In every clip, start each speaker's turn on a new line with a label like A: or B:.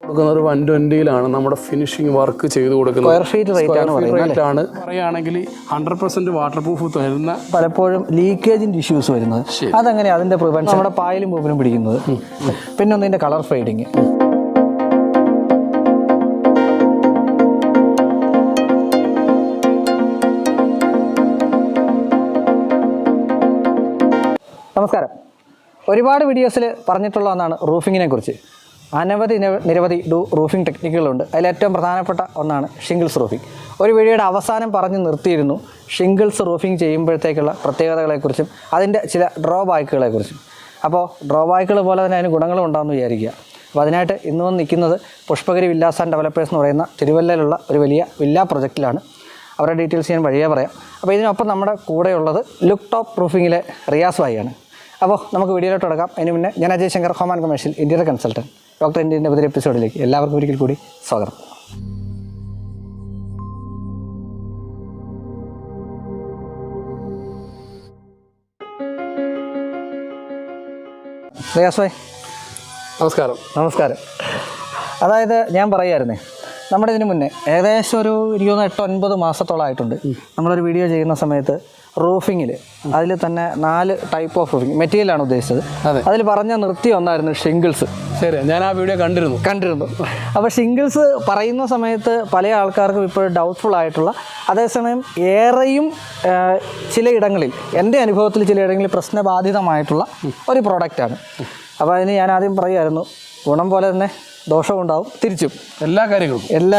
A: ഒരു 120 നമ്മുടെ finishing work ചെയ്ത് കൊടുക്കുന്നത്. സ്ക്വയർ ഫീറ്റ് ആണ് പറയുകയാണെങ്കിൽ 100% വാട്ടർ പ്രൂഫ് തരുന്ന.
B: പലപ്പോഴും ലീക്കേജിന്റെ ഇഷ്യൂസ് വരുന്നത് അതെങ്ങനെയാണ് അതിന്റെ പ്രിവെൻഷൻ? നമ്മുടെ പായലും പൂപ്പിലും പിടിക്കുന്നത്. പിന്നെ ഒന്നിന്റെ കളർ ഫെയ്ഡിങ്. നമസ്കാരം. ഒരുപാട് വീഡിയോസിൽ പറഞ്ഞിട്ടുള്ള ഒന്നാണ് റൂഫിങ്ങിനെ കുറിച്ച്. നിരവധി റൂഫിംഗ് ടെക്നിക്കുകളുണ്ട്. അതിലേറ്റവും പ്രധാനപ്പെട്ട ഒന്നാണ് ഷിംഗിൾസ് റൂഫിംഗ്. ഒരു വീഡിയോയുടെ അവസാനം പറഞ്ഞു നിർത്തിയിരുന്നു ഷിംഗിൾസ് റൂഫിംഗ് ചെയ്യുമ്പോഴത്തേക്കുള്ള പ്രത്യേകതകളെക്കുറിച്ചും അതിൻ്റെ ചില ഡ്രോബാക്കുകളെക്കുറിച്ചും. അപ്പോൾ ഡ്രോബാക്കുകൾ പോലെ തന്നെ അതിന് ഗുണങ്ങളും ഉണ്ടാകുമെന്ന് വിചാരിക്കുക. അപ്പോൾ അതിനായിട്ട് ഇന്ന് വന്ന് നിൽക്കുന്നത് പുഷ്പഗിരി വില്ലാസ് ആൻഡ് ഡെവലപ്പേഴ്സ് എന്ന് പറയുന്ന തിരുവല്ലയിലുള്ള ഒരു വലിയ വില്ല പ്രൊജക്റ്റിലാണ്. അവരുടെ ഡീറ്റെയിൽസ് ഞാൻ വഴിയേ പറയാം. അപ്പോൾ ഇതിനൊപ്പം നമ്മുടെ കൂടെയുള്ളത് ലുക്ടോപ്പ് റൂഫിങ്ങിലെ റിയാസ് ഭായിയാണ്. അപ്പോൾ നമുക്ക് വീഡിയോയിലോട്ട് തുടങ്ങാം. അതിന് മുന്നേ ഞാൻ Ajay Shankar, home and commercial interior consultant, doctor ഇന്ത്യൻ്റെ പുതിയ എപ്പിസോഡിലേക്ക് എല്ലാവർക്കും ഒരിക്കൽ കൂടി സ്വാഗതം. റിയാസ് ഭായ്
A: നമസ്കാരം.
B: നമസ്കാരം. അതായത് ഞാൻ പറയായിരുന്നേ, നമ്മുടെ ഇതിന് മുന്നേ ഏകദേശം ഒരു 8-9 മാസത്തോളമായിട്ടുണ്ട് നമ്മളൊരു വീഡിയോ ചെയ്യുന്ന സമയത്ത് റൂഫിങ്ങിൽ അതിൽ തന്നെ 4 ടൈപ്പ് ഓഫ് റൂഫിങ് മെറ്റീരിയലാണ് ഉദ്ദേശിച്ചത്. അതിൽ പറഞ്ഞ നിർത്തി ഒന്നായിരുന്നു ഷിംഗിൾസ്.
A: ശരി, ഞാൻ ആ വീഡിയോ കണ്ടിരുന്നു.
B: അപ്പോൾ ഷിംഗിൾസ് പറയുന്ന സമയത്ത് പല ആൾക്കാർക്കും ഇപ്പോഴും ഡൗട്ട്ഫുൾ ആയിട്ടുള്ള, അതേസമയം ഏറെയും ചിലയിടങ്ങളിൽ എൻ്റെ അനുഭവത്തിൽ ചിലയിടങ്ങളിൽ പ്രശ്നബാധിതമായിട്ടുള്ള ഒരു പ്രോഡക്റ്റാണ്. അപ്പോൾ അതിന് ഞാൻ ആദ്യം പറയുമായിരുന്നു, ഗുണം പോലെ തന്നെ ദോഷമുണ്ടാവും, തിരിച്ചും എല്ലാ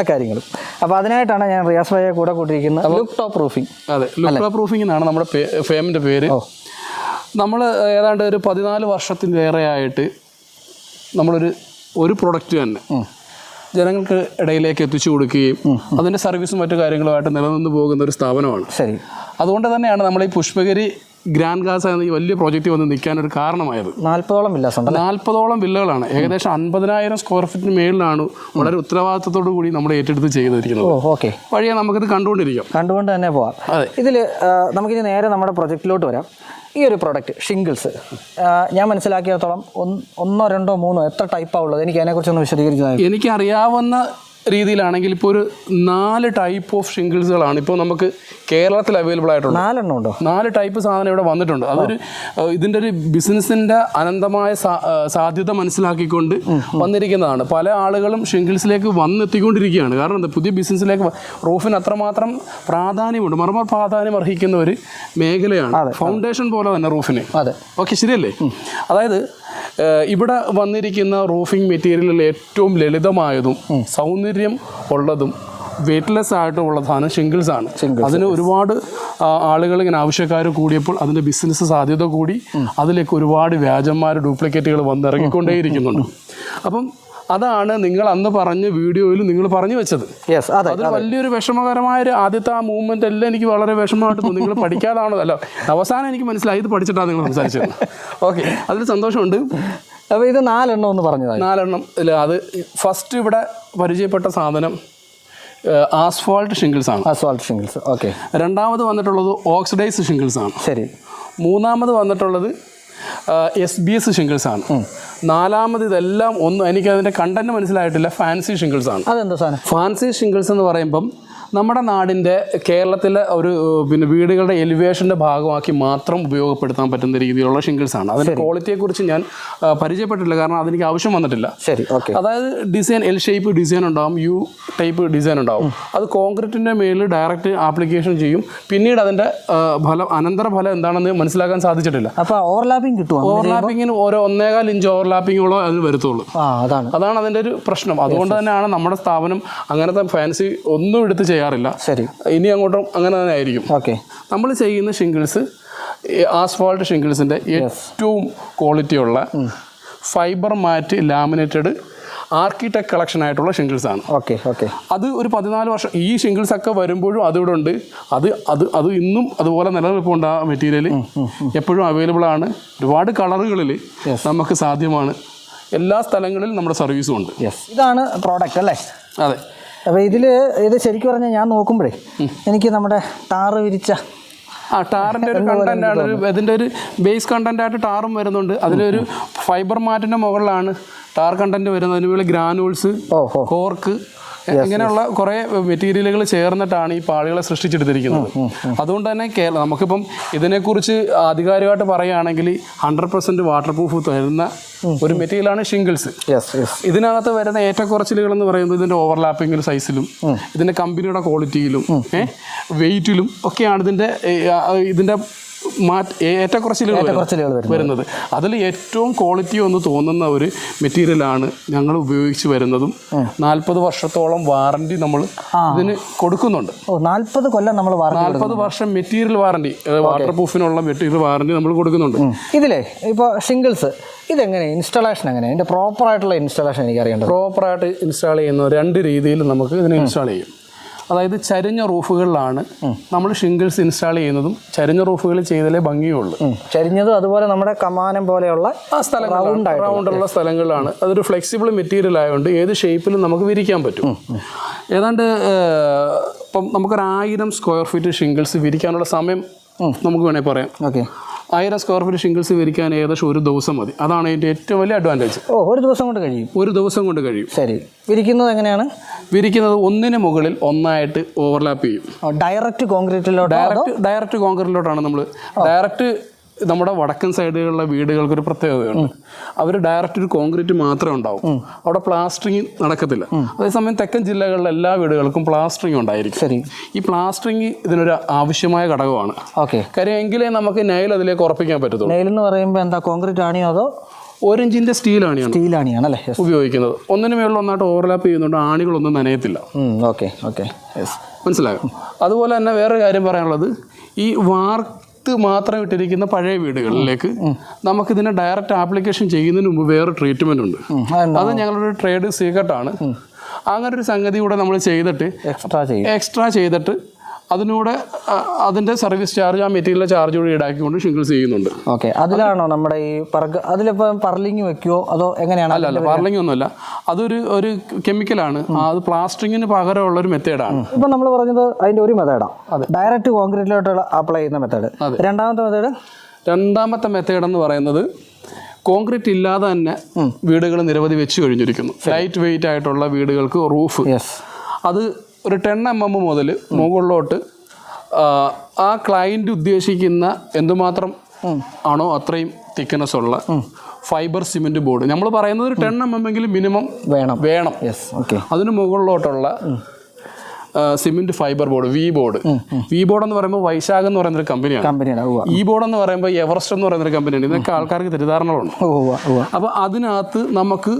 B: കാര്യങ്ങളും. അപ്പോൾ അതിനായിട്ടാണ് ഞാൻ റിയാസ് ഭായിയെ കൂടെ കൂട്ടിയിരിക്കുന്നത്. ലുക്ടോപ്പ് റൂഫിംഗ്.
A: അതെ, ലുക്ടോപ്പ് റൂഫിംഗ് എന്നാണ് നമ്മുടെ ഫേമിൻ്റെ പേര്. നമ്മൾ ഏതാണ്ട് ഒരു 14 വർഷത്തിലേറെ ആയിട്ട് നമ്മളൊരു പ്രൊഡക്റ്റ് തന്നെ ജനങ്ങൾക്ക് ഇടയിലേക്ക് എത്തിച്ചു കൊടുക്കുകയും അതിൻ്റെ സർവീസും മറ്റു കാര്യങ്ങളുമായിട്ട് നിലനിന്ന് പോകുന്ന ഒരു സ്ഥാപനമാണ്.
B: ശരി.
A: അതുകൊണ്ട് തന്നെയാണ് നമ്മൾ ഈ പുഷ്പഗിരി ഗ്രാൻഡ് ഗാസ എന്ന ഈ വലിയ പ്രോജക്റ്റ് വന്ന് നിൽക്കാനൊരു കാരണമായത്. 40ഓളം വില്ലകളാണ്. ഏകദേശം 50,000 സ്ക്വയർ ഫീറ്റിന് മേളിലാണ് വളരെ ഉത്തരവാദിത്തത്തോടു കൂടി നമ്മൾ ഏറ്റെടുത്ത് ചെയ്തിരിക്കുന്നത്.
B: ഓക്കെ,
A: വഴിയെ നമുക്കിത്
B: കണ്ടുകൊണ്ട് തന്നെ പോവാം. ഇതിൽ നമുക്കിനി നേരെ നമ്മുടെ പ്രൊജക്റ്റിലോട്ട് വരാം. ഈ ഒരു പ്രോഡക്റ്റ് ഷിംഗിൾസ് ഞാൻ മനസ്സിലാക്കിയിടത്തോളം 1, 2, 3 എത്ര ടൈപ്പാണ് ഉള്ളത്? എനിക്ക് അതിനെക്കുറിച്ചൊന്ന് വിശദീകരിച്ചത്.
A: എനിക്കറിയാവുന്ന രീതിയിലാണെങ്കിൽ ഇപ്പോൾ ഒരു 4 ടൈപ്പ് ഓഫ് ഷിംഗിൾസുകളാണ് ഇപ്പോൾ നമുക്ക് കേരളത്തിൽ അവൈലബിൾ ആയിട്ടുള്ളത്.
B: 4 എണ്ണം ഉണ്ടോ?
A: 4 ടൈപ്പ് സാധനം ഇവിടെ വന്നിട്ടുണ്ട്. അതൊരു ഇതിൻ്റെ ഒരു ബിസിനസ്സിൻ്റെ അനന്തമായ സാധ്യത മനസ്സിലാക്കിക്കൊണ്ട് വന്നിരിക്കുന്നതാണ്. പല ആളുകളും ഷിംഗിൾസിലേക്ക് വന്നെത്തിക്കൊണ്ടിരിക്കുകയാണ്. കാരണം എന്താ, പുതിയ ബിസിനസ്സിലേക്ക് റൂഫിന് അത്രമാത്രം പ്രാധാന്യമുണ്ട്, മർമ്മ പ്രാധാന്യം അർഹിക്കുന്ന ഒരു മേഖലയാണ്. ഫൗണ്ടേഷൻ പോലെ തന്നെ റൂഫിന്. ഓക്കെ, ശരിയല്ലേ? അതായത് ഇവിടെ വന്നിരിക്കുന്ന റൂഫിംഗ് മെറ്റീരിയലിൽ ഏറ്റവും ലളിതമായതും സൗന്ദര്യം ഉള്ളതും വെയ്റ്റ്ലെസ് ആയിട്ടുള്ള സാധനം ഷിംഗിൾസ് ആണ്. അതിന് ഒരുപാട് ആളുകൾ ഇങ്ങനെ ആവശ്യക്കാർ കൂടിയപ്പോൾ അതിൻ്റെ ബിസിനസ് സാധ്യത കൂടി അതിലേക്ക് ഒരുപാട് വ്യാജന്മാർ, ഡ്യൂപ്ലിക്കേറ്റുകൾ വന്നിറങ്ങിക്കൊണ്ടേയിരിക്കുന്നുണ്ട്. അപ്പം അതാണ് നിങ്ങൾ അന്ന് പറഞ്ഞ വീഡിയോയിൽ നിങ്ങൾ പറഞ്ഞു വെച്ചത്. അത് വലിയൊരു വിഷമകരമായ ആദ്യത്തെ ആ മൂവ്മെന്റ് എല്ലാം എനിക്ക് വളരെ വിഷമമായിട്ട് തോന്നി. നിങ്ങൾ പഠിക്കാതാണോ? അല്ല, അവസാനം എനിക്ക് മനസ്സിലായി ഇത് പഠിച്ചിട്ടാണ് നിങ്ങൾ സംസാരിച്ചത്. ഓക്കെ, അതിൽ സന്തോഷമുണ്ട്.
B: അപ്പോൾ ഇത് 4 എണ്ണം ഒന്ന് പറഞ്ഞതാണ്.
A: 4 എണ്ണം ഇല്ല. അത് ഫസ്റ്റ് ഇവിടെ പരിചയപ്പെട്ട സാധനം ആസ്ഫാൾട്ട് ഷിംഗിൾസ് ആണ്.
B: Asphalt shingles. ഓക്കെ.
A: രണ്ടാമത് വന്നിട്ടുള്ളത് ഓക്സിഡൈസ്ഡ് ഷിംഗിൾസ് ആണ്.
B: ശരി.
A: മൂന്നാമത് വന്നിട്ടുള്ളത് SBS ഷിംഗിൾസ് ആണ്. നാലാമത് ഇതെല്ലാം എനിക്കതിൻ്റെ കണ്ടന്റ് മനസ്സിലായിട്ടില്ല, ഫാൻസി ഷിംഗിൾസ് ആണ്.
B: അതെന്താ സാധനം?
A: ഫാൻസി ഷിംഗിൾസ് എന്ന് പറയുമ്പം നമ്മുടെ നാടിൻ്റെ കേരളത്തിലെ ഒരു വീടുകളുടെ എലിവേഷൻ്റെ ഭാഗമാക്കി മാത്രം ഉപയോഗപ്പെടുത്താൻ പറ്റുന്ന രീതിയിലുള്ള ഷിംഗിൾസാണ്. അതിൻ്റെ ക്വാളിറ്റിയെക്കുറിച്ച് ഞാൻ പരിചയപ്പെട്ടിട്ടില്ല, കാരണം അതെനിക്ക് ആവശ്യം വന്നിട്ടില്ല.
B: ശരി, ഓക്കെ.
A: അതായത് ഡിസൈൻ L ഷേപ്പ് ഡിസൈൻ ഉണ്ടാവും, U ടൈപ്പ് ഡിസൈൻ ഉണ്ടാവും. അത് കോൺക്രീറ്റിൻ്റെ മേളിൽ ഡയറക്റ്റ് ആപ്ലിക്കേഷൻ ചെയ്യും. പിന്നീട് അതിൻ്റെ അനന്തര ഫലം എന്താണെന്ന് മനസ്സിലാക്കാൻ സാധിച്ചിട്ടില്ല.
B: അപ്പോൾ ഓവർലാപ്പിംഗ് കിട്ടുമോ?
A: ഓവർലാപ്പിങ്ങിന് ഓരോ 1.25 ഇഞ്ച് ഓവർലാപ്പിങ്ങോളം അതിന് വരത്തുള്ളൂ. അതാണ് അതിൻ്റെ ഒരു പ്രശ്നം. അതുകൊണ്ട് തന്നെയാണ് നമ്മുടെ സ്ഥാപനം അങ്ങനത്തെ ഫാൻസി ഒന്നും എടുത്ത് ചെയ്യാറില്ല.
B: ശരി,
A: ഇനി അങ്ങോട്ടും അങ്ങനെ തന്നെ ആയിരിക്കും.
B: ഓക്കെ.
A: നമ്മൾ ചെയ്യുന്ന ഷിംഗിൾസ് ആസ്ഫാൾട്ട് ഷിംഗിൾസിൻ്റെ ഏറ്റവും ക്വാളിറ്റിയുള്ള ഫൈബർ മാറ്റ് ലാമിനേറ്റഡ് ആർക്കിടെക്ട് കളക്ഷൻ ആയിട്ടുള്ള ഷിംഗിൾസ് ആണ്.
B: Okay, okay.
A: അത് ഒരു 14 വർഷം ഈ ഷിംഗിൾസ് ഒക്കെ വരുമ്പോഴും അതിവിടെ ഉണ്ട്. അത് ഇന്നും അതുപോലെ നിലനിൽപ്പുണ്ട്. ആ മെറ്റീരിയൽ എപ്പോഴും അവൈലബിൾ ആണ്. ഒരുപാട് കളറുകളിൽ നമുക്ക് സാധ്യമാണ്. എല്ലാ സ്ഥലങ്ങളിലും നമ്മുടെ സർവീസും ഉണ്ട്.
B: ഇതാണ് പ്രോഡക്റ്റ് അല്ലേ?
A: അതെ.
B: അപ്പോൾ ഇത് ശരിക്കും പറഞ്ഞാൽ ഞാൻ നോക്കുമ്പോഴേ എനിക്ക് നമ്മുടെ ടാറ് വിരിച്ച
A: ടാറിൻ്റെ ഒരു കണ്ടൻറ്റാണ്, ഇതിൻ്റെ ഒരു ബേസ് കണ്ടൻറ്റായിട്ട് ടാറും വരുന്നുണ്ട്. അതിലൊരു ഫൈബർ മാറ്റിൻ്റെ മുകളിലാണ് ടാർ കണ്ടന്റ് വരുന്നതിന് വേണ്ടി ഗ്രാനൂൾസ്, കോർക്ക്, ഇങ്ങനെയുള്ള കുറേ മെറ്റീരിയലുകൾ ചേർന്നിട്ടാണ് ഈ പാളികളെ സൃഷ്ടിച്ചെടുത്തിരിക്കുന്നത്. അതുകൊണ്ട് തന്നെ നമുക്കിപ്പം ഇതിനെക്കുറിച്ച് ആധികാരികമായിട്ട് പറയുകയാണെങ്കിൽ 100% വാട്ടർ പ്രൂഫ് തരുന്ന ഒരു മെറ്റീരിയലാണ് ഷിംഗിൾസ്. ഇതിനകത്ത് വരുന്ന ഏറ്റക്കുറച്ചിലുകൾ എന്ന് പറയുന്നത് ഇതിൻ്റെ ഓവർലാപ്പിംഗ് സൈസിലും ഇതിൻ്റെ കമ്പനിയുടെ ക്വാളിറ്റിയിലും വെയിറ്റിലും ഒക്കെയാണ് ഇതിൻ്റെ ഏറ്റക്കുറച്ചിലുകൾ വരുന്നത്. അതിൽ ഏറ്റവും ക്വാളിറ്റി ഒന്ന് തോന്നുന്ന ഒരു മെറ്റീരിയലാണ് ഞങ്ങൾ ഉപയോഗിച്ച് വരുന്നതും. 40 വർഷത്തോളം വാറണ്ടി നമ്മൾ ഇതിന് കൊടുക്കുന്നുണ്ട്.
B: 40 കൊല്ലം നമ്മൾ
A: 40 വർഷം മെറ്റീരിയൽ വാറണ്ടി, വാട്ടർ പ്രൂഫിനുള്ള മെറ്റീരിയൽ വാറണ്ടി നമ്മൾ കൊടുക്കുന്നുണ്ട്.
B: ഇതിലേ ഇപ്പോൾ ഷിംഗിൾസ് ഇതെങ്ങനെ ഇൻസ്റ്റാളേഷൻ എങ്ങനെ ഇതിൻ്റെ പ്രോപ്പറായിട്ടുള്ള ഇൻസ്റ്റാളേഷൻ എനിക്ക് അറിയേണ്ടത്?
A: പ്രോപ്പറായിട്ട് ഇൻസ്റ്റാൾ ചെയ്യുന്ന 2 രീതിയിൽ നമുക്ക് ഇതിനെ ഇൻസ്റ്റാൾ ചെയ്യും. അതായത് ചരിഞ്ഞ റൂഫുകളിലാണ് നമ്മൾ ഷിംഗിൾസ് ഇൻസ്റ്റാൾ ചെയ്യുന്നതും. ചരിഞ്ഞ റൂഫുകളിൽ ചെയ്താലേ ഭംഗിയുള്ളൂ.
B: ചരിഞ്ഞതും അതുപോലെ നമ്മുടെ കമാനം പോലെയുള്ള
A: റൗണ്ടുള്ള സ്ഥലങ്ങളിലാണ്. അതൊരു ഫ്ലെക്സിബിൾ മെറ്റീരിയൽ ആയതുകൊണ്ട് ഏത് ഷേപ്പിലും നമുക്ക് വിരിക്കാൻ പറ്റും. ഏതാണ്ട് ഇപ്പം നമുക്കൊരു 1000 സ്ക്വയർ ഫീറ്റ് ഷിംഗിൾസ് വിരിക്കാനുള്ള സമയം നമുക്ക് വേണേൽ പറയാം. 1000 സ്ക്വയർ ഫീറ്റ് ഷിംഗിൾസ് വിരിക്കാൻ ഏകദേശം 1 ദിവസം മതി. അതാണ് അതിൻ്റെ ഏറ്റവും വലിയ അഡ്വാൻറ്റേജ്.
B: 1 ദിവസം കൊണ്ട് കഴിയും.
A: 1 ദിവസം കൊണ്ട് കഴിയും.
B: ശരി. വിരിക്കുന്നത് എങ്ങനെയാണ്?
A: വിരിക്കുന്നത് ഒന്നിന് മുകളിൽ ഒന്നായിട്ട് ഓവർലാപ്പ് ചെയ്യും.
B: ഡയറക്റ്റ് കോൺക്രീറ്റിലോട്ടാണ് നമ്മൾ നമ്മുടെ വടക്കൻ സൈഡുകളിലെ വീടുകൾക്കൊരു പ്രത്യേകതയുണ്ട്. അവർ ഡയറക്റ്റ് ഒരു കോൺക്രീറ്റ് മാത്രമേ ഉണ്ടാവും. അവിടെ പ്ലാസ്റ്ററിങ് നടക്കത്തില്ല. അതേസമയം തെക്കൻ ജില്ലകളിലെ എല്ലാ വീടുകൾക്കും പ്ലാസ്റ്ററിങ് ഉണ്ടായിരിക്കും. ഈ പ്ലാസ്റ്ററിങ് ഇതിനൊരു ആവശ്യമായ ഘടകമാണ്. കാര്യം എങ്കിലേ നമുക്ക് നെയിൽ അതിലേക്ക് ഉറപ്പിക്കാൻ പറ്റത്തുള്ളൂ. നെയിൽ എന്ന് പറയുമ്പോൾ എന്താ, കോൺക്രീറ്റ് ആണിയോ അതോ
A: 1 ഇഞ്ചിൻ്റെ സ്റ്റീലാണിയാണല്ലേ ഉപയോഗിക്കുന്നത്. ഒന്നിനു മേളിൽ ഒന്നായിട്ട് ഓവർലാപ്പ് ചെയ്യുന്നുണ്ട്, ആണികളൊന്നും നനയത്തില്ല. മനസ്സിലായോ? അതുപോലെ തന്നെ വേറൊരു കാര്യം പറയാനുള്ളത്, ഈ മാത്രം ഇട്ടിരിക്കുന്ന പഴയ വീടുകളിലേക്ക് നമുക്കിതിനെ ഡയറക്റ്റ് ആപ്ലിക്കേഷൻ ചെയ്യുന്നതിന് മുമ്പ് വേറെ ട്രീറ്റ്മെന്റ് ഉണ്ട്. അത് ഞങ്ങളുടെ ട്രേഡ് സീക്രട്ടാണ്. അങ്ങനെ ഒരു സംഗതി കൂടെ നമ്മൾ ചെയ്തിട്ട് എക്സ്ട്രാ ചെയ്തിട്ട് അതിനൂടെ അതിൻ്റെ സർവീസ് ചാർജ്, ആ മെറ്റീരിയൽ ചാർജ് കൂടി ഈടാക്കിക്കൊണ്ട് ഷിംഗിൾസ് ചെയ്യുന്നുണ്ട്.
B: അതിലാണോ നമ്മുടെ ഈ അതിലിപ്പോൾ പർലിങ് വെക്കുമോ അതോ എങ്ങനെയാണ്?
A: അല്ല, പർലിങ് ഒന്നുമല്ല. അതൊരു കെമിക്കലാണ്. അത് പ്ലാസ്റ്ററിങ്ങിന് പകരമുള്ള ഒരു മെത്തേഡാണ്.
B: ഇപ്പം നമ്മൾ പറഞ്ഞത് അതിൻ്റെ ഒരു മെത്തേഡാണ് ഡയറക്റ്റ് കോൺക്രീറ്റിലോട്ട് അപ്ലൈ ചെയ്യുന്ന മെത്തേഡ്. രണ്ടാമത്തെ മെത്തേഡ് എന്ന് പറയുന്നത് കോൺക്രീറ്റ് ഇല്ലാതെ തന്നെ വീടുകൾ നിരവധി വെച്ച് കഴിഞ്ഞിരിക്കുന്നു. ലൈറ്റ് വെയിറ്റ് ആയിട്ടുള്ള വീടുകൾക്ക് റൂഫ് അത് ഒരു 10 mm മുതൽ മുകളിലോട്ട് ആ ക്ലയൻറ്റ് ഉദ്ദേശിക്കുന്ന എന്തുമാത്രം ആണോ അത്രയും തിക്നെസ് ഉള്ള ഫൈബർ സിമെൻറ്റ് ബോർഡ്. നമ്മൾ പറയുന്നത് ഒരു 10 mm എങ്കിലും മിനിമം വേണം. അതിന് മുകളിലോട്ടുള്ള cement fibre board, V board എന്ന് പറയുമ്പോൾ വൈശാഖ് എന്ന് പറയുന്നൊരു കമ്പനിയാണ്. ഈ ബോർഡ് എന്ന് പറയുമ്പോൾ എവറസ്റ്റ് എന്ന് പറയുന്നൊരു കമ്പനിയാണ്. ഇതൊക്കെ ആൾക്കാർക്ക് തെറ്റിദ്ധാരണകളുണ്ട്. അപ്പോൾ അതിനകത്ത് നമുക്ക്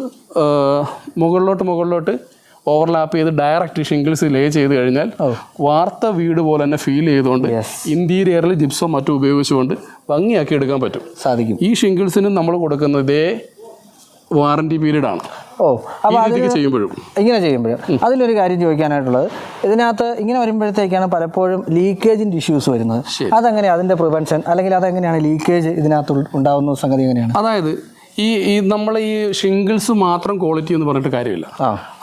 B: മുകളിലോട്ട് ഓവർലാപ്പ് ചെയ്ത് ഡയറക്റ്റ് ഷിംഗിൾസ് ലേ ചെയ്ത് കഴിഞ്ഞാൽ വാർത്ത വീട് പോലെ തന്നെ ഫീൽ ചെയ്തുകൊണ്ട് ഇന്റീരിയറിൽ ജിപ്സോ മറ്റും ഉപയോഗിച്ചുകൊണ്ട് ഭംഗിയാക്കി എടുക്കാൻ സാധിക്കും. ഈ ഷിംഗിൾസിനും നമ്മൾ കൊടുക്കുന്നത് ഇതേ വാറണ്ടി പീരീഡാണ്. ഇങ്ങനെ ചെയ്യുമ്പോഴും അതിലൊരു കാര്യം ചോദിക്കാനായിട്ടുള്ളത്, ഇതിനകത്ത് ഇങ്ങനെ വരുമ്പോഴത്തേക്കാണ് പലപ്പോഴും ലീക്കേജിൻ്റെ ഇഷ്യൂസ് വരുന്നത്. അതെങ്ങനെയാണ് അതിൻ്റെ പ്രിവെൻഷൻ, അല്ലെങ്കിൽ അതെങ്ങനെയാണ് ലീക്കേജ് ഇതിനകത്ത് ഉണ്ടാകുന്ന സംഗതി എങ്ങനെയാണ്?
A: അതായത് ഈ നമ്മൾ ഈ ഷിംഗിൾസ് മാത്രം ക്വാളിറ്റി എന്ന് പറഞ്ഞിട്ട് കാര്യമില്ല.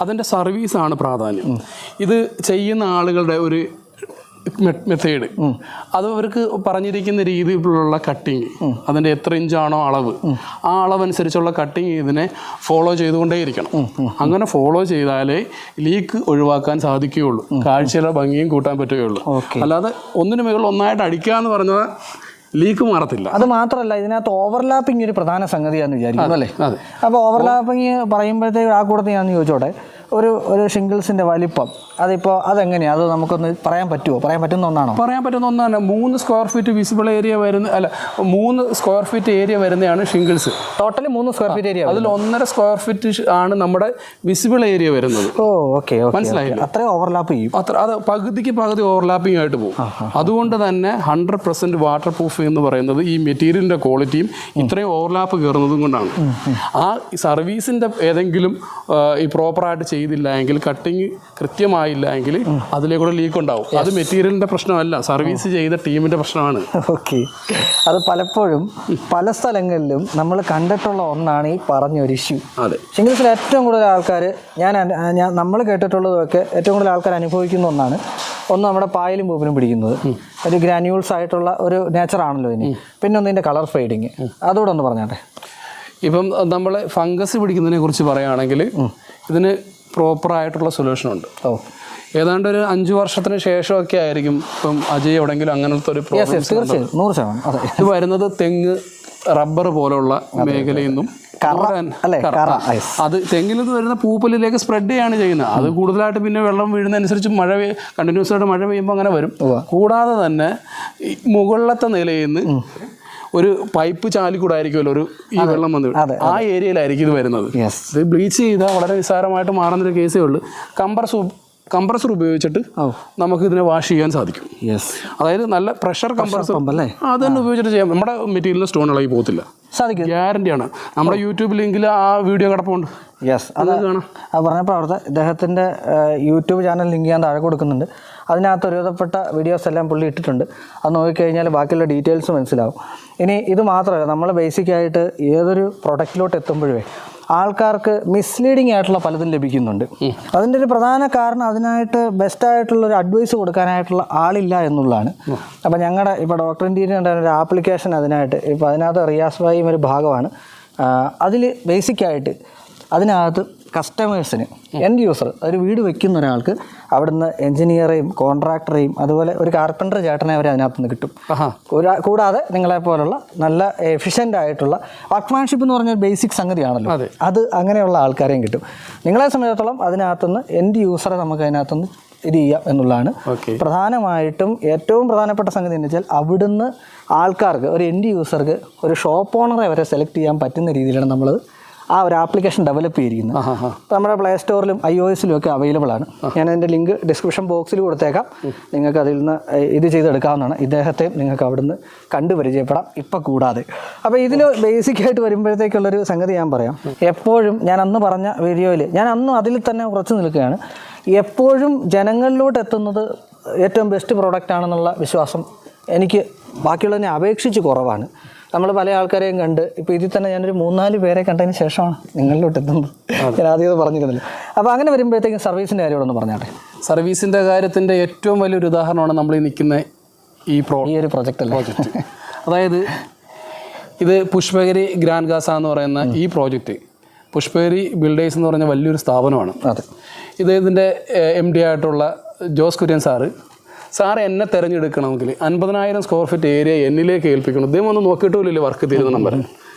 A: അതിൻ്റെ സർവീസാണ് പ്രാധാന്യം. ഇത് ചെയ്യുന്ന ആളുകളുടെ ഒരു മെത്തേഡ്, അത് അവർക്ക് പറഞ്ഞിരിക്കുന്ന രീതിയിലുള്ള കട്ടിങ്, അതിൻ്റെ എത്ര ഇഞ്ചാണോ അളവ്, ആ അളവനുസരിച്ചുള്ള കട്ടിങ് ഇതിനെ ഫോളോ ചെയ്തുകൊണ്ടേയിരിക്കണം. അങ്ങനെ ഫോളോ ചെയ്താലേ ലീക്ക് ഒഴിവാക്കാൻ സാധിക്കുകയുള്ളൂ, കാഴ്ചയിലെ ഭംഗിയും കൂട്ടാൻ പറ്റുകയുള്ളൂ. അല്ലാതെ ഒന്നിനു മുകളിൽ ഒന്നായിട്ട് അടിക്കുക എന്ന് പറഞ്ഞാൽ ലീക്ക് മാറത്തില്ല.
B: അത് മാത്രമല്ല, ഇതിനകത്ത് ഓവർലാപ്പിംഗ് ഒരു പ്രധാന സംഗതിയാണെന്ന് വിചാരിക്കുന്നു അല്ലേ? അപ്പോൾ ഓവർലാപ്പിംഗ് പറയുമ്പോഴത്തേക്ക് ആ കൂടത്തിൽ ഞാൻ ചോദിച്ചോട്ടെ, ഒരു ഷിംഗിൾസിൻ്റെ വലിപ്പം അതെങ്ങനെയാണ്? അത് നമുക്കൊന്ന് പറയാൻ പറ്റുന്ന ഒന്നാണോ?
A: പറയാൻ പറ്റുന്ന ഒന്നാണ്. 3 സ്ക്വയർ ഫീറ്റ് വിസിബിൾ ഏരിയ വരുന്ന 3 സ്ക്വയർ ഫീറ്റ് ഏരിയ വരുന്നതാണ് shingles.
B: Totally 3 square feet area.
A: അതിൽ 1.5 സ്ക്വയർ ഫീറ്റ് ആണ് നമ്മുടെ വിസിബിൾ ഏരിയ വരുന്നത്. മനസ്സിലായില്ല?
B: അത്രയും ഓവർലാപ്പ് ചെയ്യും.
A: അത് പകുതി ഓവർലാപ്പിംഗ് ആയിട്ട് പോകും. അതുകൊണ്ട് തന്നെ 100% വാട്ടർ പ്രൂഫ് എന്ന് പറയുന്നത് ഈ മെറ്റീരിയലിൻ്റെ ക്വാളിറ്റിയും ഇത്രയും ഓവർലാപ്പ് കയറുന്നതും കൊണ്ടാണ്. ആ സർവീസിൻ്റെ ഏതെങ്കിലും ഈ പ്രോപ്പറായിട്ട് ചെയ്തില്ല എങ്കിൽ, കട്ടിങ് കൃത്യമായില്ല എങ്കിൽ അതിലേക്കൂടെ ലീക്ക് ഉണ്ടാവും. അത് മെറ്റീരിയലിൻ്റെ പ്രശ്നമല്ല, സർവീസ് ചെയ്ത ടീമിൻ്റെ പ്രശ്നമാണ്.
B: അത് പലപ്പോഴും പല സ്ഥലങ്ങളിലും നമ്മൾ കണ്ടിട്ടുള്ള ഒന്നാണ് ഈ പറഞ്ഞൊരു ഇഷ്യൂ. ഷിംഗിൾസിൽ ഏറ്റവും കൂടുതൽ ആൾക്കാർ നമ്മൾ കേട്ടിട്ടുള്ളതൊക്കെ ഏറ്റവും കൂടുതൽ ആൾക്കാർ അനുഭവിക്കുന്ന ഒന്നാണ് നമ്മുടെ പായലും പൂപ്പിലും പിടിക്കുന്നത്. ഒരു ഗ്രാന്യൂൾസ് ആയിട്ടുള്ള ഒരു നേച്ചറാണല്ലോ ഇതിന്. പിന്നെ ഇതിൻ്റെ കളർ ഫെയ്ഡിങ്, അതുകൂടെ ഒന്ന് പറഞ്ഞാട്ടെ.
A: ഇപ്പം നമ്മൾ ഫംഗസ് പിടിക്കുന്നതിനെ കുറിച്ച് പറയുകയാണെങ്കിൽ ഇതിന് പ്രോപ്പറായിട്ടുള്ള സൊല്യൂഷൻ ഉണ്ട്. ഏതാണ്ട് ഒരു 5 വർഷത്തിന് ശേഷമൊക്കെ ആയിരിക്കും ഇപ്പം അജയ് എവിടെയെങ്കിലും അങ്ങനത്തെ ഒരു പ്രോബ്ലം.
B: തീർച്ചയായും 100%.
A: ഇത് വരുന്നത് തെങ്ങ്, റബ്ബർ പോലുള്ള മേഖലയിൽ നിന്നും അത് തെങ്ങിൽ നിന്ന് വരുന്ന പൂപ്പലിലേക്ക് സ്പ്രെഡ് ചെയ്യാണ് ചെയ്യുന്നത്. അത് കൂടുതലായിട്ട് പിന്നെ വെള്ളം വീഴുന്നതനുസരിച്ച് കണ്ടിന്യൂസ് ആയിട്ട് മഴ പെയ്യുമ്പോൾ അങ്ങനെ വരും. കൂടാതെ തന്നെ മുകളിലത്തെ നിലയിൽ നിന്ന് ഒരു പൈപ്പ് ചാലി കൂടെ ആയിരിക്കുമല്ലോ ഈ വെള്ളം വന്ന് ആ ഏരിയയിലായിരിക്കും ഇത് വരുന്നത്. ഇത് ബ്ലീച്ച് ചെയ്താൽ വളരെ നിസ്സാരമായിട്ട് മാറുന്നൊരു കേസേ ഉള്ളൂ. കംപ്രസർ ഉപയോഗിച്ചിട്ട് നമുക്ക് ഇതിനെ വാഷ് ചെയ്യാൻ സാധിക്കും. അതായത് നല്ല പ്രഷർ കംപ്രസർ അത് തന്നെ ഉപയോഗിച്ചിട്ട് ചെയ്യാം. നമ്മുടെ മെറ്റീരിയലിന് സ്റ്റോൺ ഇളകി പോകത്തില്ല, സാധിക്കും, ഗ്യാരണ്ടിയാണ്. നമ്മുടെ യൂട്യൂബ് ലിങ്കിൽ ആ വീഡിയോ കിടപ്പുണ്ട്.
B: അത് കാണാം. അത് പറഞ്ഞപ്പോൾ അവിടുത്തെ ഇദ്ദേഹത്തിൻ്റെ യൂട്യൂബ് ചാനൽ ലിങ്ക് ഞാൻ താഴെ കൊടുക്കുന്നുണ്ട്. അതിനകത്ത് ഒരുവിധപ്പെട്ട വീഡിയോസ് എല്ലാം പുള്ളി ഇട്ടിട്ടുണ്ട്. അത് നോക്കിക്കഴിഞ്ഞാൽ ബാക്കിയുള്ള ഡീറ്റെയിൽസ് മനസ്സിലാവും. ഇനി ഇത് മാത്രമല്ല, നമ്മൾ ബേസിക്കായിട്ട് ഏതൊരു പ്രൊഡക്റ്റിലോട്ട് എത്തുമ്പോഴേ ആൾക്കാർക്ക് മിസ്ലീഡിങ് ആയിട്ടുള്ള പലതും ലഭിക്കുന്നുണ്ട്. അതിൻ്റെ ഒരു പ്രധാന കാരണം അതിനായിട്ട് ബെസ്റ്റായിട്ടുള്ളൊരു അഡ്വൈസ് കൊടുക്കാനായിട്ടുള്ള ആളില്ല എന്നുള്ളതാണ്. അപ്പോൾ ഞങ്ങളുടെ ഇപ്പോൾ ഡോക്ടർ ഇൻറ്റീരിയർ ഒരു ആപ്ലിക്കേഷൻ അതിനായിട്ട്, ഇപ്പോൾ അതിനകത്ത് റിയാസ് ഭായിയും ഒരു ഭാഗമാണ്. അതിൽ ബേസിക്കായിട്ട് അതിനകത്ത് കസ്റ്റമേഴ്സിന് എൻഡ് യൂസർ ഒരു വീട് വയ്ക്കുന്ന ഒരാൾക്ക് അവിടുന്ന് എൻജിനീയറെയും കോൺട്രാക്ടറെയും അതുപോലെ ഒരു കാർപ്പൻ്റർ ചേട്ടനെ അവരെ അതിനകത്ത് നിന്ന് കിട്ടും. കൂടാതെ നിങ്ങളെപ്പോലുള്ള നല്ല എഫിഷ്യൻ്റ് ആയിട്ടുള്ള വർക്ക്മാൻഷിപ്പ് എന്ന് പറഞ്ഞൊരു ബേസിക് സംഗതിയാണല്ലോ, അത് അങ്ങനെയുള്ള ആൾക്കാരെയും കിട്ടും. നിങ്ങളെ സംബന്ധിച്ചിടത്തോളം അതിനകത്തുനിന്ന് എൻഡ് യൂസറെ നമുക്ക് അതിനകത്തുനിന്ന് ഇത് ചെയ്യാം എന്നുള്ളതാണ് പ്രധാനമായിട്ടും ഏറ്റവും പ്രധാനപ്പെട്ട സംഗതി. എന്ന് വെച്ചാൽ അവിടുന്ന് ആൾക്കാർക്ക് ഒരു എൻഡ് യൂസർക്ക് ഒരു ഷോപ്പ് ഓണറെ വരെ സെലക്ട് ചെയ്യാൻ പറ്റുന്ന രീതിയിലാണ് നമ്മളത് ആ ഒരു ആപ്ലിക്കേഷൻ ഡെവലപ്പ് ചെയ്തിരിക്കുന്നത്. നമ്മുടെ പ്ലേ സ്റ്റോറിലും iOS-ലും ഒക്കെ അവൈലബിൾ ആണ്. ഞാൻ അതിൻ്റെ ലിങ്ക് ഡിസ്ക്രിപ്ഷൻ ബോക്സിൽ കൊടുത്തേക്കാം. നിങ്ങൾക്ക് അതിൽ നിന്ന് ഇത് ചെയ്തെടുക്കാവുന്നതാണ്. ഇദ്ദേഹത്തെയും നിങ്ങൾക്ക് അവിടുന്ന് കണ്ടു പരിചയപ്പെടാം ഇപ്പം കൂടാതെ. അപ്പോൾ ഇതിൽ ബേസിക്കായിട്ട് വരുമ്പോഴത്തേക്കുള്ളൊരു സംഗതി ഞാൻ പറയാം. എപ്പോഴും ഞാൻ അന്ന് പറഞ്ഞ വീഡിയോയിൽ ഞാൻ അന്നും അതിൽ തന്നെ ഉറച്ചു നിൽക്കുകയാണ്. എപ്പോഴും ജനങ്ങളിലോട്ട് എത്തുന്നത് ഏറ്റവും ബെസ്റ്റ് പ്രോഡക്റ്റ് ആണെന്നുള്ള വിശ്വാസം എനിക്ക് ബാക്കിയുള്ളതിനെ അപേക്ഷിച്ച് കുറവാണ്. നമ്മൾ പല ആൾക്കാരെയും കണ്ട് ഇപ്പോൾ ഇതിൽ തന്നെ ഞാനൊരു 3-4 പേരെ കണ്ടതിന് ശേഷമാണ് നിങ്ങളിലോട്ട് എത്തുന്നത്. ഞാൻ ആദ്യം അത് പറഞ്ഞിരുന്നില്ല. അപ്പോൾ അങ്ങനെ വരുമ്പോഴത്തേക്കും സർവീസിൻ്റെ കാര്യമോടൊന്ന് പറഞ്ഞാട്ടെ.
A: സർവീസിൻ്റെ കാര്യത്തിൻ്റെ ഏറ്റവും വലിയൊരു ഉദാഹരണമാണ് നമ്മൾ ഈ നിൽക്കുന്ന ഈ
B: ഒരു പ്രോജക്റ്റ്.
A: അതായത് ഇത് പുഷ്പഗിരി ഗ്രാൻഡ് ഗാസ എന്ന് പറയുന്ന ഈ പ്രോജക്റ്റ് പുഷ്പഗിരി ബിൽഡേഴ്സ് എന്ന് പറഞ്ഞ വലിയൊരു സ്ഥാപനമാണ്. ഇതിൻ്റെ MD ആയിട്ടുള്ള ജോസ് കുര്യൻ സാറ് എന്നെ തിരഞ്ഞെടുക്കണമെങ്കിൽ 50,000 സ്ക്വയർ ഫീറ്റ് ഏരിയ എന്നിലേക്ക് ഏൽപ്പിക്കണം. ഇദ്ദേഹം ഒന്ന് നോക്കിയിട്ടില്ലല്ലോ വർക്ക് തീരുന്ന നമ്പർ.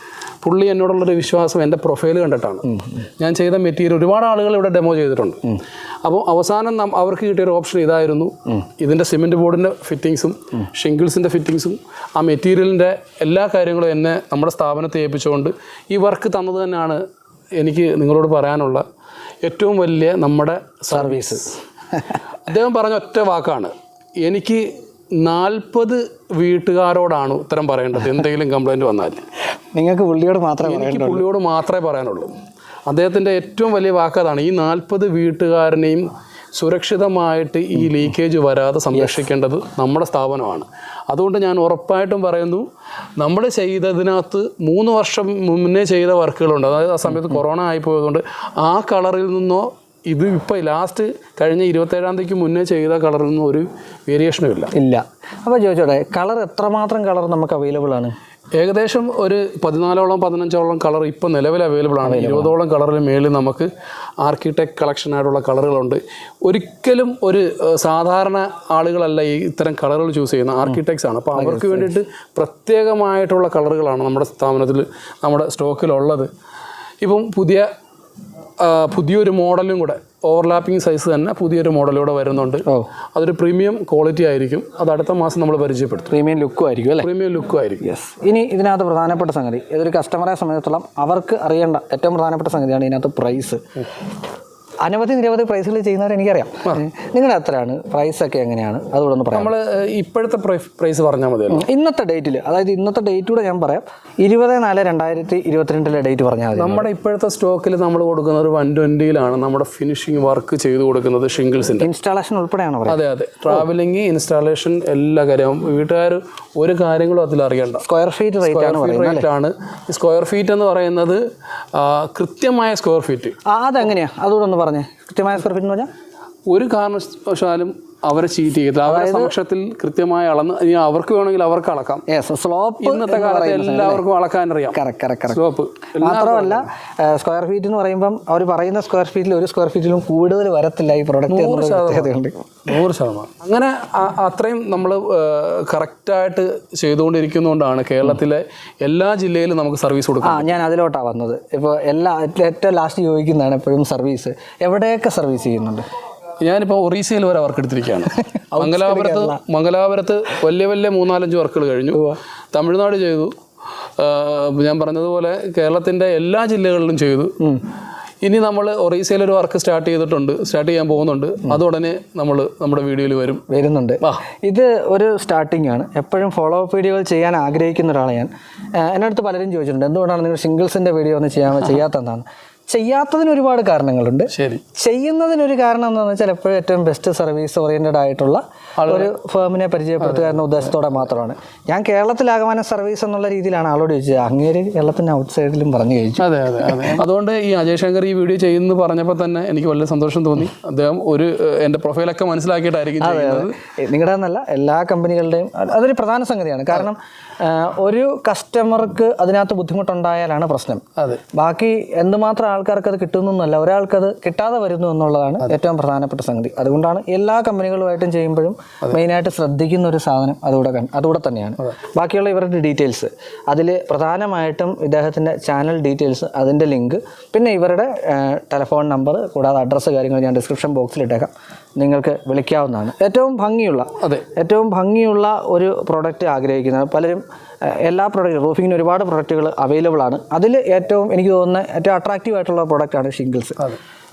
A: പുള്ളി എന്നോടുള്ളൊരു വിശ്വാസം എൻ്റെ പ്രൊഫൈൽ കണ്ടിട്ടാണ്. ഞാൻ ചെയ്ത മെറ്റീരിയൽ ഒരുപാട് ആളുകൾ ഇവിടെ ഡെമോ ചെയ്തിട്ടുണ്ട്. അപ്പോൾ അവസാനം അവർക്ക് കിട്ടിയൊരു ഓപ്ഷൻ ഇതായിരുന്നു. ഇതിൻ്റെ സിമെൻറ്റ് ബോർഡിൻ്റെ ഫിറ്റിങ്സും ഷിംഗിൾസിൻ്റെ ഫിറ്റിങ്സും ആ മെറ്റീരിയലിൻ്റെ എല്ലാ കാര്യങ്ങളും എന്നെ നമ്മുടെ സ്ഥാപനത്തെ ഏൽപ്പിച്ചുകൊണ്ട് ഈ വർക്ക് തന്നത് തന്നെയാണ് എനിക്ക് നിങ്ങളോട് പറയാനുള്ള ഏറ്റവും വലിയ നമ്മുടെ സർവീസ്. അദ്ദേഹം പറഞ്ഞ ഒറ്റ വാക്കാണ്, എനിക്ക് 40 വീട്ടുകാരോടാണ് ഉത്തരം പറയേണ്ടത് എന്തെങ്കിലും കംപ്ലൈൻറ്റ് വന്നാൽ.
B: നിങ്ങൾക്ക് പുള്ളിയോട്
A: മാത്രമേ പറയാനുള്ളൂ. അദ്ദേഹത്തിൻ്റെ ഏറ്റവും വലിയ വാക്കതാണ്, ഈ 40 വീട്ടുകാരനെയും സുരക്ഷിതമായിട്ട് ഈ ലീക്കേജ് വരാതെ സംരക്ഷിക്കേണ്ടത് നമ്മുടെ സ്ഥാപനമാണ്. അതുകൊണ്ട് ഞാൻ ഉറപ്പായിട്ടും പറയുന്നു, നമ്മൾ ചെയ്തതിനകത്ത് 3 വർഷം മുന്നേ ചെയ്ത വർക്കുകളുണ്ട്. അതായത് ആ സമയത്ത് കൊറോണ ആയിപ്പോയതുകൊണ്ട് ആ കളറിൽ നിന്നോ ഇത് ഇപ്പോൾ ലാസ്റ്റ് കഴിഞ്ഞ 27-ാം തീയതിക്ക് മുന്നേ ചെയ്ത കളറിൽ നിന്നും ഒരു വേരിയേഷനും ഇല്ല.
B: അപ്പോൾ ചോദിച്ചോട്ടെ, കളർ എത്രമാത്രം കളർ നമുക്ക് അവൈലബിൾ ആണ്?
A: ഏകദേശം ഒരു 14ഓളം 15ഓളം കളർ ഇപ്പോൾ നിലവിൽ അവൈലബിൾ ആണ്. 20ഓളം കളറിന് മേളിൽ നമുക്ക് ആർക്കിടെക്ട് കളക്ഷനായിട്ടുള്ള കളറുകളുണ്ട്. ഒരിക്കലും ഒരു സാധാരണ ആളുകളല്ല ഈ ഇത്തരം കളറുകൾ ചൂസ് ചെയ്യുന്ന, ആർക്കിടെക്ട്സ് ആണ്. അപ്പോൾ അവർക്ക് വേണ്ടിയിട്ട് പ്രത്യേകമായിട്ടുള്ള കളറുകളാണ് നമ്മുടെ സ്ഥാപനത്തിൽ നമ്മുടെ സ്റ്റോക്കിലുള്ളത്. ഇപ്പം പുതിയൊരു മോഡലും കൂടെ ഓവർലാപ്പിംഗ് സൈസ് തന്നെ പുതിയൊരു മോഡലൂടെ വരുന്നുണ്ട്. അതൊരു പ്രീമിയം ക്വാളിറ്റി ആയിരിക്കും. അത് അടുത്ത മാസം നമ്മൾ പരിചയപ്പെടുത്തും.
B: പ്രീമിയം ലുക്കും ആയിരിക്കും. ഇനി ഇതിനകത്ത് പ്രധാനപ്പെട്ട സംഗതി, ഏതൊരു കസ്റ്റമറെ സംബന്ധിച്ചിടത്തോളം അവർക്ക് അറിയേണ്ട ഏറ്റവും പ്രധാനപ്പെട്ട സംഗതിയാണ് ഇതിനകത്ത് പ്രൈസ്. നിരവധി പ്രൈസുകൾ ചെയ്യുന്നവർ എനിക്കറിയാം. നിങ്ങളുടെ എത്രയാണ് പ്രൈസൊക്കെ എങ്ങനെയാണ് അതുകൂടെ ഒന്ന് പറയാം.
A: നമ്മൾ ഇപ്പോഴത്തെ പ്രൈസ് പറഞ്ഞാൽ മതിയല്ലോ.
B: ഇന്നത്തെ ഡേറ്റിൽ, അതായത് ഇന്നത്തെ ഡേറ്റ് കൂടെ ഞാൻ പറയാം. 20/4/2022 ഡേറ്റ് പറഞ്ഞാൽ മതി.
A: നമ്മുടെ ഇപ്പോഴത്തെ സ്റ്റോക്കിൽ നമ്മൾ കൊടുക്കുന്നത് ഒരു 120-ലാണ് നമ്മുടെ ഫിനിഷിംഗ് വർക്ക് ചെയ്ത് കൊടുക്കുന്നത് ഷിംഗിൾസിൻ്റെ
B: ഇൻസ്റ്റാളേഷൻ ഉൾപ്പെടെയാണ്.
A: അതെ, ട്രാവലിംഗ്, ഇൻസ്റ്റാളേഷൻ, എല്ലാ കാര്യവും വീട്ടുകാർ ഒരു കാര്യങ്ങളും അതിൽ അറിയണ്ട.
B: സ്ക്വയർ ഫീറ്റ് റേറ്റ്
A: ആണ്. ഈ സ്ക്വയർ ഫീറ്റ് എന്ന് പറയുന്നത് കൃത്യമായ സ്ക്വയർ ഫീറ്റ്.
B: അതെങ്ങനെയാണ് അതുകൂടെ ഒന്ന് പറഞ്ഞേ. കൃത്യമായ സ്ക്വയർ ഫീറ്റ് എന്ന് പറഞ്ഞാൽ
A: ഒരു കാരണവശാലും അവരെ ചീറ്റ് ചെയ്യത്തില്ല. അവരുടെ സമക്ഷത്തിൽ കൃത്യമായി അളന്ന് അവർക്ക് വേണമെങ്കിൽ അവർക്ക് അളക്കാം.
B: സ്ലോപ്പ്
A: ഇന്നത്തെ കാലത്ത് എല്ലാവർക്കും അളക്കാൻ അറിയാം. സ്ലോപ്പ്
B: മാത്രമല്ല സ്ക്വയർ ഫീറ്റ് എന്ന് പറയുമ്പം അവർ പറയുന്ന സ്ക്വയർ ഫീറ്റിൽ ഒരു സ്ക്വയർ ഫീറ്റിലും കൂടുതൽ വരത്തില്ല ഈ പ്രൊഡക്റ്റ്.
A: 100%. അങ്ങനെ അത്രയും നമ്മൾ കറക്റ്റായിട്ട് ചെയ്തുകൊണ്ടിരിക്കുന്നതുകൊണ്ടാണ് കേരളത്തിലെ എല്ലാ ജില്ലയിലും നമുക്ക് സർവീസ് കൊടുക്കാം.
B: ഞാൻ അതിലോട്ടാണ് വന്നത്. ഇപ്പോൾ ഏറ്റവും ലാസ്റ്റ് ചോദിക്കുന്നതാണ് എപ്പോഴും സർവീസ്. എവിടെയൊക്കെ സർവീസ് ചെയ്യുന്നുണ്ട്?
A: ഞാനിപ്പോൾ ഒറീസയിൽ വരെ വർക്ക് എടുത്തിരിക്കുകയാണ്. മംഗലാപുരത്ത് വലിയ 3-4 വർക്കുകൾ കഴിഞ്ഞു. തമിഴ്നാട് ചെയ്തു. ഞാൻ പറഞ്ഞതുപോലെ കേരളത്തിൻ്റെ എല്ലാ ജില്ലകളിലും ചെയ്തു. ഇനി നമ്മൾ ഒറീസയിലൊരു വർക്ക് സ്റ്റാർട്ട് ചെയ്യാൻ പോകുന്നുണ്ട്. അത് ഉടനെ നമ്മുടെ വീഡിയോയിൽ വരുന്നുണ്ട്.
B: ഇത് ഒരു സ്റ്റാർട്ടിംഗ് ആണ്. എപ്പോഴും ഫോളോ അപ്പ് വീഡിയോകൾ ചെയ്യാൻ ആഗ്രഹിക്കുന്ന ഒരാളെ ഞാൻ. എൻ്റെ അടുത്ത് പലരും ചോദിച്ചിട്ടുണ്ട്, എന്തുകൊണ്ടാണ് നിങ്ങൾ ഷിംഗിൾസിൻ്റെ വീഡിയോ ഒന്ന് ചെയ്യാത്തതെന്നാണ്. ചെയ്യാത്തതിന് ഒരുപാട് കാരണങ്ങളുണ്ട്. ചെയ്യുന്നതിനൊരു കാരണം എന്താണെന്ന് വെച്ചാൽ എപ്പോഴും ഏറ്റവും ബെസ്റ്റ് സർവീസ് ഓറിയൻറ്റഡ് ആയിട്ടുള്ള ഒരു ഫേമിനെ പരിചയപ്പെടുത്തുക എന്ന ഉദ്ദേശത്തോടെ മാത്രമാണ്. ഞാൻ കേരളത്തിലാകമാനം സർവീസ് എന്നുള്ള രീതിയിലാണ് ആളോട് ചോദിച്ചത്. അങ്ങേര് കേരളത്തിൻ്റെ ഔട്ട് സൈഡിലും പറഞ്ഞു കഴിച്ചു.
A: അതെ. അതുകൊണ്ട് ഈ അജയ് ശങ്കർ ഈ വീഡിയോ ചെയ്യുന്നു പറഞ്ഞപ്പോൾ തന്നെ എനിക്ക് വളരെ സന്തോഷം തോന്നി. അദ്ദേഹം എൻ്റെ പ്രൊഫൈലൊക്കെ മനസ്സിലാക്കിയിട്ടായിരിക്കും ചെയ്യുന്നത്.
B: നിങ്ങളുടെ എന്നല്ല, എല്ലാ കമ്പനികളുടെയും അതൊരു പ്രധാന സംഗതിയാണ്. കാരണം ഒരു കസ്റ്റമർക്ക് അതിനകത്ത് ബുദ്ധിമുട്ടുണ്ടായാലാണ് പ്രശ്നം. ബാക്കി എന്തുമാത്രം ആൾക്കാർക്ക് അത് കിട്ടുന്നൊന്നുമല്ല, ഒരാൾക്കത് കിട്ടാതെ വരുന്നു എന്നുള്ളതാണ് ഏറ്റവും പ്രധാനപ്പെട്ട സംഗതി. അതുകൊണ്ടാണ് എല്ലാ കമ്പനികളുമായിട്ടും ചെയ്യുമ്പോഴും മെയിനായിട്ട് ശ്രദ്ധിക്കുന്ന ഒരു സാധനം അതുകൂടെ തന്നെയാണ്. ബാക്കിയുള്ള ഇവരുടെ ഡീറ്റെയിൽസ്, അതിൽ പ്രധാനമായിട്ടും ഇദ്ദേഹത്തിൻ്റെ ചാനൽ ഡീറ്റെയിൽസ്, അതിൻ്റെ ലിങ്ക്, പിന്നെ ഇവരുടെ ടെലിഫോൺ നമ്പർ, കൂടാതെ അഡ്രസ്സ് കാര്യങ്ങൾ ഞാൻ ഡിസ്ക്രിപ്ഷൻ ബോക്സിലിട്ടേക്കാം. നിങ്ങൾക്ക് വിളിക്കാവുന്നതാണ്. ഏറ്റവും ഭംഗിയുള്ള ഒരു പ്രോഡക്റ്റ് ആഗ്രഹിക്കുന്നത് പലരും. എല്ലാ പ്രോഡക്റ്റും റൂഫിങ്ങിന് ഒരുപാട് പ്രോഡക്റ്റുകൾ അവൈലബിൾ ആണ്. അതിൽ എനിക്ക് തോന്നുന്ന ഏറ്റവും അട്രാക്റ്റീവ് ആയിട്ടുള്ള പ്രോഡക്റ്റാണ് ഷിംഗിൾസ്.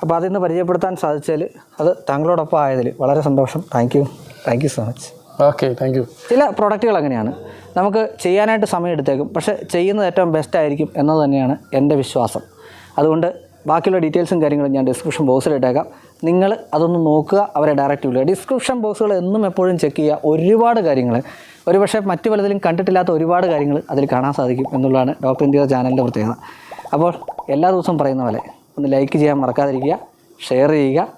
B: അപ്പോൾ അതിന്ന് പരിചയപ്പെടുത്താൻ സാധിച്ചാൽ അത് താങ്കളോടൊപ്പം ആയതിൽ വളരെ സന്തോഷം. Thank you so much.
A: Okay, thank you.
B: ചില പ്രോഡക്റ്റുകൾ അങ്ങനെയാണ്, നമുക്ക് ചെയ്യാനായിട്ട് സമയം എടുത്തേക്കും, പക്ഷേ ചെയ്യുന്നത് ഏറ്റവും ബെസ്റ്റ് ആയിരിക്കും എന്നത് തന്നെയാണ് എൻ്റെ വിശ്വാസം. അതുകൊണ്ട് ബാക്കിയുള്ള ഡീറ്റെയിൽസും കാര്യങ്ങളും ഞാൻ ഡിസ്ക്രിപ്ഷൻ ബോക്സിലിട്ടേക്കാം. നിങ്ങൾ അതൊന്ന് നോക്കുക, അവരെ ഡയറക്റ്റ് വിളിക്കുക. ഡിസ്ക്രിപ്ഷൻ ബോക്സുകൾ എന്നും എപ്പോഴും ചെക്ക് ചെയ്യുക. ഒരുപാട് കാര്യങ്ങൾ, ഒരുപക്ഷെ മറ്റു പലതിലും കണ്ടിട്ടില്ലാത്ത ഒരുപാട് കാര്യങ്ങൾ അതിൽ കാണാൻ സാധിക്കും എന്നുള്ളതാണ് ഡോക്ടർ ഇന്ത്യ ചാനലിൻ്റെ പ്രത്യേകത. അപ്പോൾ എല്ലാ ദിവസവും പറയുന്ന പോലെ ഒന്ന് ലൈക്ക് ചെയ്യാൻ മറക്കാതിരിക്കുക, ഷെയർ ചെയ്യുക,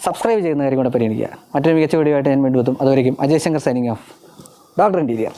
B: സബ്സ്ക്രൈബ് ചെയ്യുന്ന കാര്യം കൂടെ പരിഗണിക്കുക. മറ്റൊരു മികച്ച വീഡിയോ ആയിട്ട് ഞാൻ വീണ്ടും എത്തും. അതുവരെയും Ajay Shankar signing off, doctor India.